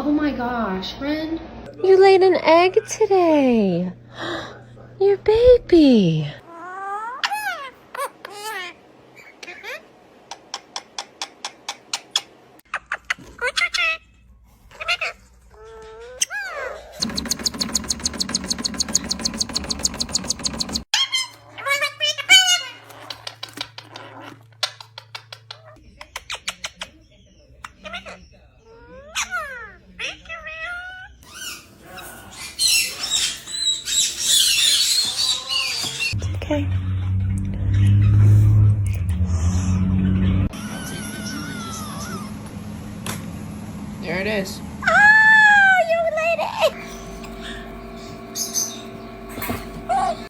Oh my gosh, Ren. You laid an egg today. Your baby. Okay. There it is.